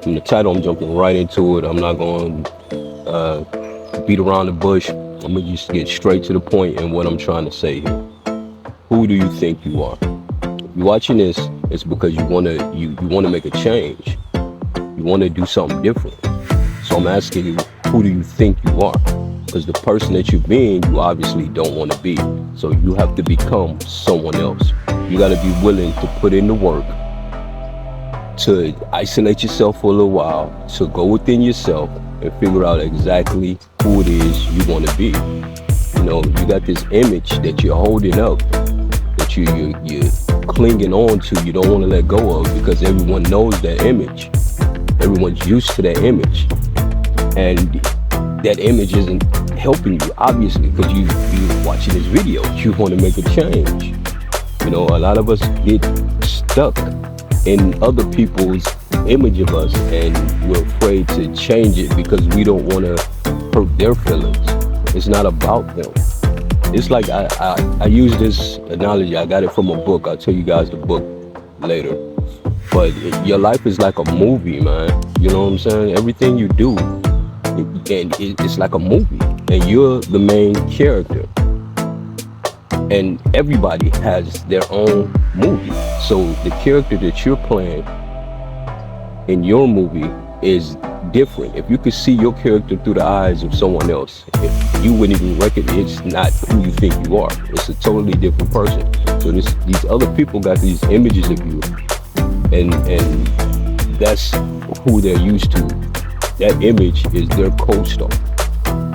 From the title, I'm jumping right into it. I'm not going to beat around the bush. I'm gonna just get straight to the point in what I'm trying to say here. Who do you think you are? If you're watching this, it's because you wanna make a change. You wanna do something different. So I'm asking you, who do you think you are? Because the person that you're being, you obviously don't want to be. So you have to become someone else. You got to be willing to put in the work, to isolate yourself for a little while, to go within yourself and figure out exactly who it is you want to be. You got this image that you're holding up, that you're clinging on to, you don't want to let go of because everyone knows that image. Everyone's used to that image. And that image isn't helping you, obviously, because you're watching this video. You want to make a change. A lot of us get stuck in other people's image of us, and we're afraid to change it because we don't want to hurt their feelings. It's not about them. It's like I use this analogy. I got it from a book. I'll tell you guys the book later. But your life is like a movie, man. You know what I'm saying? Everything you do, it's like a movie, and you're the main character. And everybody has their own movie. So the character that you're playing in your movie is different. If you could see your character through the eyes of someone else, you wouldn't even recognize it's not who you think you are. It's a totally different person. So these other people got these images of you, and that's who they're used to. That image is their co-star.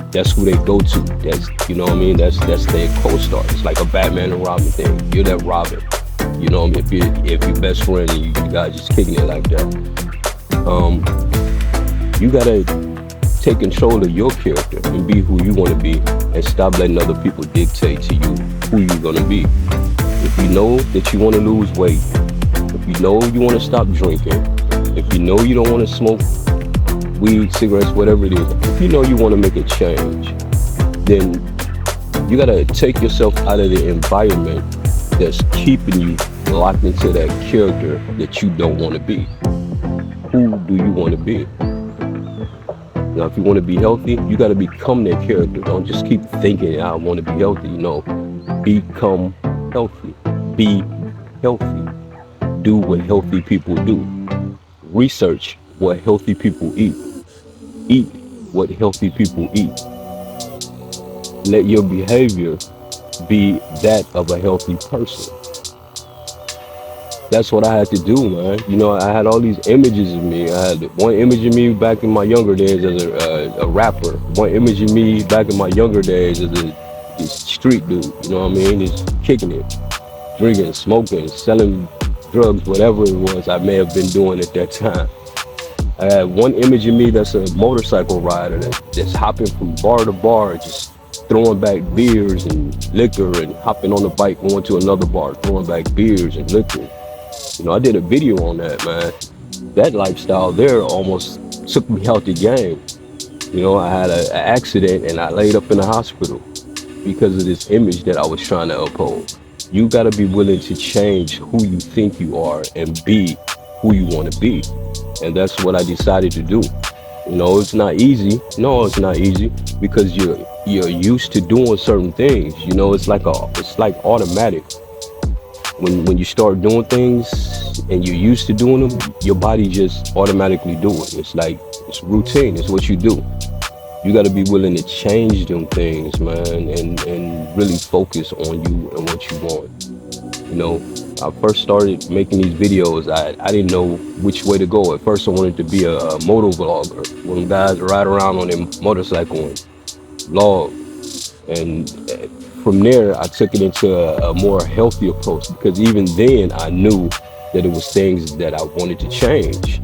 That's who they go to. That's, you know what I mean? That's their co-star. It's like a Batman and Robin thing. You're that Robin. You know what I mean? If you're best friend and you guys just kicking it like that, you gotta take control of your character and be who you want to be, and stop letting other people dictate to you who you're gonna be. If you know that you want to lose weight, if you know you want to stop drinking, if you know you don't want to smoke weed, cigarettes, whatever it is, if you know you want to make a change, then you got to take yourself out of the environment that's keeping you locked into that character that you don't want to be. Who do you want to be? Now, if you want to be healthy, you got to become that character. Don't just keep thinking, I want to be healthy. Become healthy. Be healthy. Do what healthy people do. Research what healthy people eat. Eat what healthy people eat. Let your behavior be that of a healthy person. That's what I had to do, man. I had all these images of me. I had one image of me back in my younger days as a rapper. One image of me back in my younger days as a street dude. You know what I mean? Just kicking it, drinking, smoking, selling drugs, whatever it was I may have been doing at that time. I had one image of me that's a motorcycle rider that's hopping from bar to bar, just throwing back beers and liquor, and hopping on the bike going to another bar, throwing back beers and liquor. I did a video on that, man. That lifestyle there almost took me out the game. I had an accident and I laid up in the hospital because of this image that I was trying to uphold. You got to be willing to change who you think you are and be who you want to be. And that's what I decided to do. It's not easy. No, it's not easy because you're used to doing certain things. It's like automatic. When you start doing things and you're used to doing them, your body just automatically do it. It's routine. It's what you do. You got to be willing to change them things, man, and really focus on you and what you want. I first started making these videos. I didn't know which way to go. At first, I wanted to be a moto vlogger. One of the guys ride around on their motorcycle and vlog. And from there, I took it into a more healthy approach, because even then I knew that it was things that I wanted to change.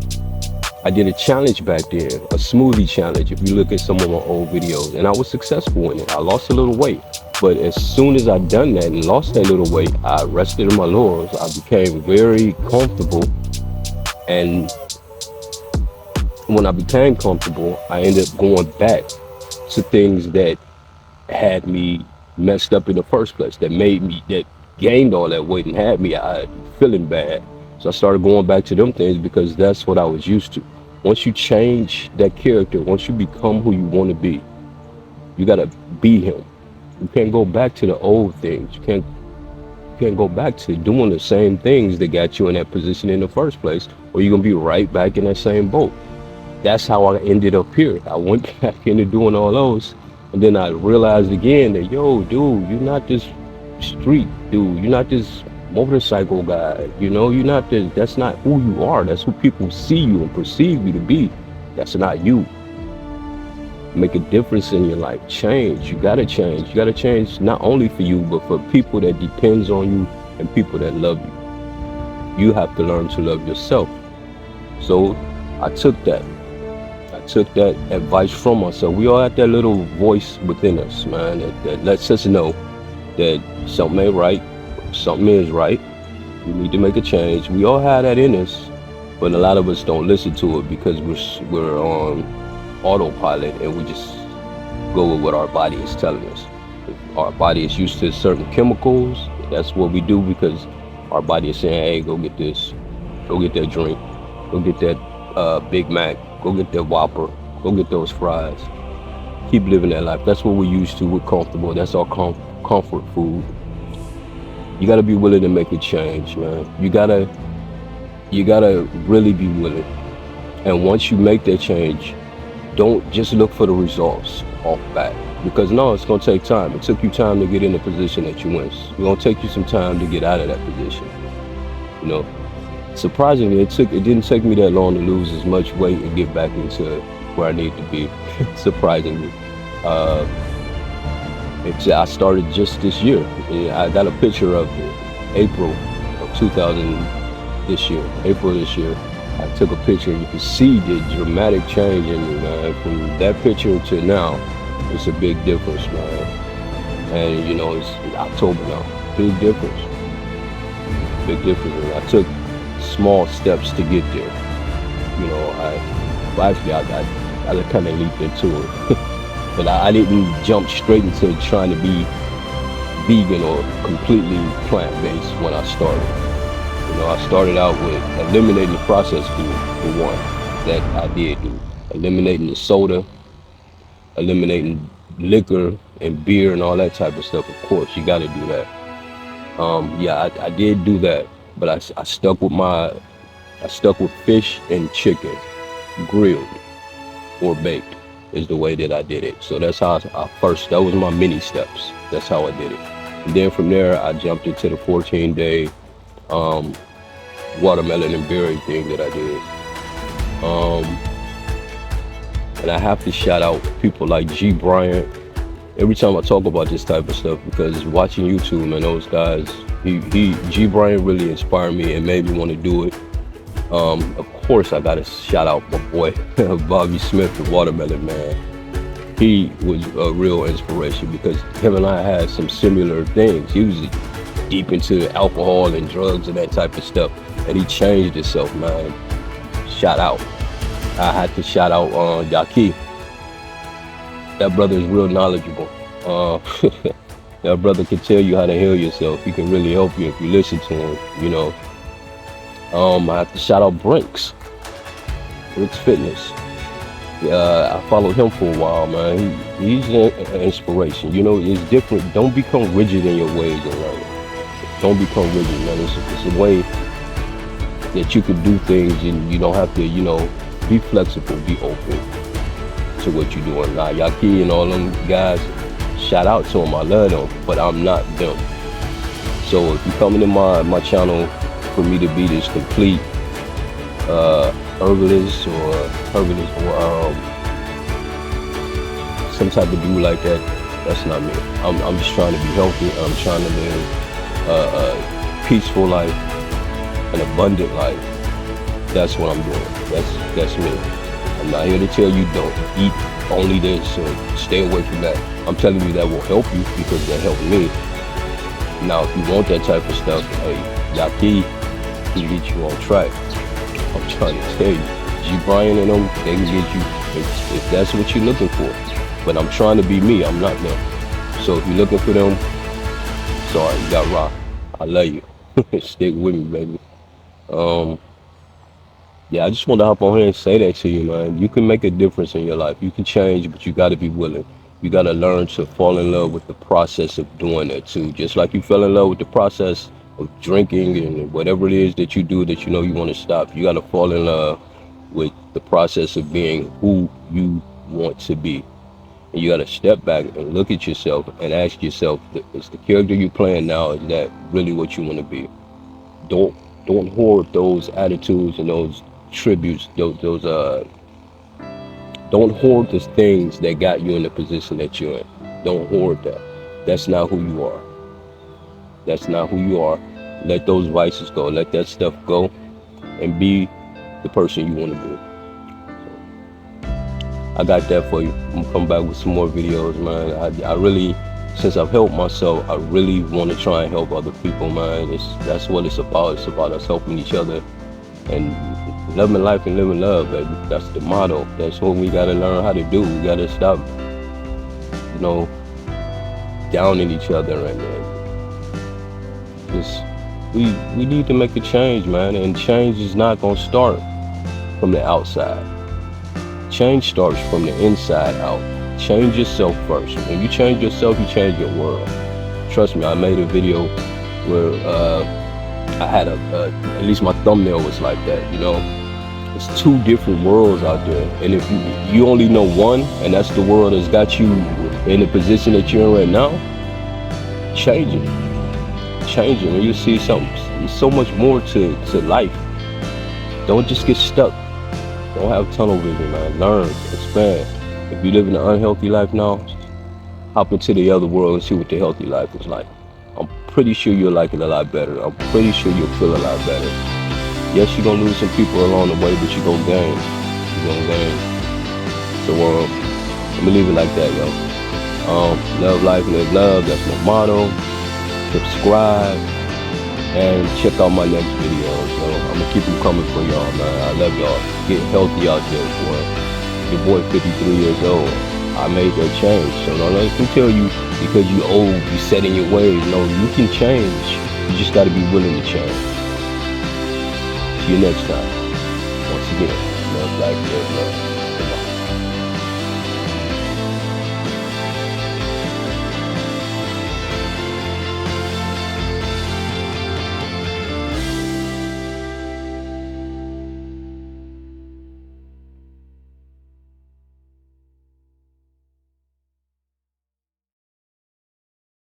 I did a challenge back then, a smoothie challenge, if you look at some of my old videos, and I was successful in it. I lost a little weight, but as soon as I done that and lost that little weight, I rested in my laurels. I became very comfortable, and when I became comfortable, I ended up going back to things that had me messed up in the first place, that gained all that weight and had me feeling bad. So I started going back to them things because that's what I was used to. Once you change that character, once you become who you want to be, you gotta be him. You can't go back to the old things. You can't go back to doing the same things that got you in that position in the first place, or you're gonna be right back in that same boat. That's how I ended up here. I went back into doing all those, and then I realized again that, yo, dude, you're not this street dude. You're not this motorcycle guy. You're not this. That's not who you are. That's who people see you and perceive you to be. That's not you. Make a difference in your life. Change. You gotta change. You gotta change not only for you, but for people that depends on you and people that love you. You have to learn to love yourself. So I took that. I took that advice from myself. We all have that little voice within us, man, that lets us know that something ain't right, something is right. We need to make a change. We all have that in us, but a lot of us don't listen to it because we're on autopilot and we just go with what our body is telling us. If our body is used to certain chemicals, that's what we do because our body is saying, hey, go get this, go get that drink, go get that Big Mac, go get that Whopper, go get those fries. Keep living that life. That's what we're used to. We're comfortable. That's our comfort food. You gotta be willing to make a change, man. You gotta really be willing. And once you make that change, don't just look for the results off bat. Because no, it's gonna take time. It took you time to get in the position that you in. It's gonna take you some time to get out of that position. You know, surprisingly, it didn't take me that long to lose as much weight and get back into where I need to be. Surprisingly, uh, I started just this year. Yeah, I got a picture of April of 2000 this year, April this year. I took a picture and you can see the dramatic change in me, man. From that picture to now, it's a big difference, man. And it's October now. Big difference. Big difference. And I took small steps to get there. I kind of leaped into it. But I didn't jump straight into trying to be vegan or completely plant-based when I started. I started out with eliminating the processed food, for one, that I did. Eliminating the soda, eliminating liquor and beer and all that type of stuff. Of course, you got to do that. I did do that, but I stuck with fish and chicken, grilled or baked is the way that I did it. So that's how that was my mini steps. That's how I did it. And then from there, I jumped into the 14-day watermelon and berry thing that I did. And I have to shout out people like G. Bryant every time I talk about this type of stuff, because watching YouTube, man, those guys, G. Bryant really inspired me and made me want to do it. Of course, I gotta shout out my boy Bobby Smith, the Watermelon Man. He was a real inspiration because him and I had some similar things. He was deep into alcohol and drugs and that type of stuff, and he changed himself, man. Shout out. I had to shout out Yaki. That brother is real knowledgeable. That brother can tell you how to heal yourself. He can really help you if you listen to him, I have to shout out Brinks Fitness. I followed him for a while, man. He's an inspiration. It's different. Don't become rigid in your ways of learning. Don't become rigid, man. It's a way that you can do things, and you don't have to, be flexible, be open to what you're doing. Now, Yaki and all them guys, shout out to them. I love them, but I'm not them. So if you come into my channel for me to be this complete herbalist or some type of dude like that, that's not me. I'm just trying to be healthy. I'm trying to live a peaceful life, an abundant life. That's what I'm doing. That's me. I'm not here to tell you don't eat only this or stay away from that. I'm telling you that will help you because that helped me. Now, if you want that type of stuff, hey, Yaki can get you on track. I'm trying to tell you. G. Brian and them, they can get you if that's what you're looking for. But I'm trying to be me. I'm not them. So if you're looking for them, sorry, you got rock. I love you. Stick with me, baby. Yeah, I just want to hop on here and say that to you, man. You can make a difference in your life. You can change, but you got to be willing. You got to learn to fall in love with the process of doing it too. Just like you fell in love with the process of drinking and whatever it is that you do that you know you want to stop. You got to fall in love with the process of being who you want to be. And you got to step back and look at yourself and ask yourself, is the character you're playing now, is that really what you want to be? Don't don't hoard those attitudes and those tributes, those don't hoard the things that got you in the position that you're in. Don't hoard that. That's not who you are. That's not who you are. Let those vices go. Let that stuff go and be the person you want to be. I got that for you. I'm gonna come back with some more videos, man. I really, since I've helped myself, I really want to try and help other people, man. That's what it's about. It's about us helping each other and loving life and living love, baby. That's the motto. That's what we gotta learn how to do. We gotta stop, you know, downing each other and just we need to make a change, man. And change is not gonna start from the outside. Change starts from the inside out. Change yourself first. When you change yourself, you change your world. Trust me, I made a video where I had at least my thumbnail was like that, you know. It's two different worlds out there. And if you only know one, and that's the world that's got you in the position that you're in right now, change it. Change it. And you see something, there's so much more to life. Don't just get stuck. Don't have tunnel vision, man. Learn, expand. If you live in an unhealthy life now, hop into the other world and see what the healthy life is like. I'm pretty sure you'll like it a lot better. I'm pretty sure you'll feel a lot better. Yes, you're gonna lose some people along the way, but you're gonna gain. You're gonna gain. So let me leave it like that, yo. Love life, live love. That's my motto. Subscribe and check out my next video. So I'm gonna keep them coming for y'all, man. I love y'all. Get healthy out there, boy. Your boy 53 years old. I made that change. So don't let them tell you because you old, you set in your ways. No, you can change. You just gotta be willing to change. See you next time. Once again, love life, live love.